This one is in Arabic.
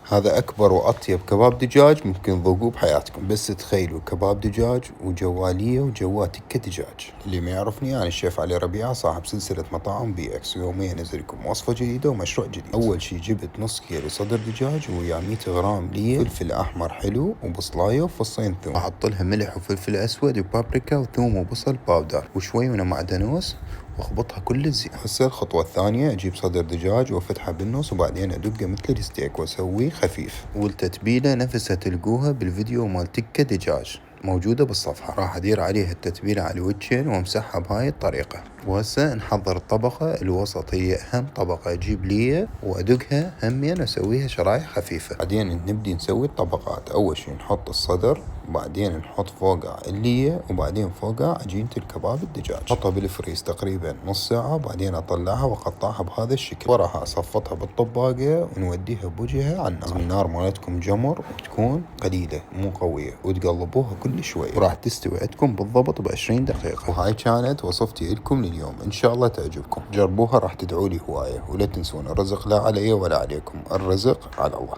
هذا أكبر وأطيب كباب دجاج ممكن تذوقوه بحياتكم. بس تخيلوا كباب دجاج وجوالية وجواه تكة دجاج. اللي ما يعرفني، أنا الشيف علي ربيعة، صاحب سلسلة مطاعم بي إكس، ويوميا أنزل لكم وصفة جديدة ومشروع جديد. أول شي جبت نص كيلو صدر دجاج ويا 100 غرام ليه فلفل أحمر حلو وبصلاية وفصين ثوم، أحط لها ملح وفلفل أسود وبابريكا وثوم وبصل باودر وشوي من معدنوس واخبطها كل زين. هسه الخطوة الثانية، اجيب صدر دجاج وافتحه بالنص وبعدين ادقه مثل الستيك واسويه خفيف. والتتبيلة نفسها تلقوها بالفيديو مال تكة دجاج موجودة بالصفحة. راح ادير عليها التتبيلة على الوجهين وامسحها بهاي الطريقة. وهسه نحضر الطبقة الوسط، هي اهم طبقة. اجيب ليا وادقها همين اسويها شرايح خفيفة. بعدين نبدي نسوي الطبقات. اول شي نحط الصدر، وبعدين نحط فوقها اللية، وبعدين فوقها عجينة الكباب الدجاج. احطها بالفريز تقريبا نص ساعة، وبعدين اطلعها واقطعها بهذا الشكل. وراها اصفطها بالطباقة ونوديها بوجهها على النار. النار مالتكم جمر وتكون قليلة مو قوية، وتقلبوها كل شوي، وراح تستوي عندكم بالضبط ب20 دقيقة. وهاي كانت وصفتي لكم لليوم، ان شاء الله تعجبكم. جربوها راح تدعوا لي هواية، ولا تنسون الرزق لا علي ولا عليكم، الرزق على الله.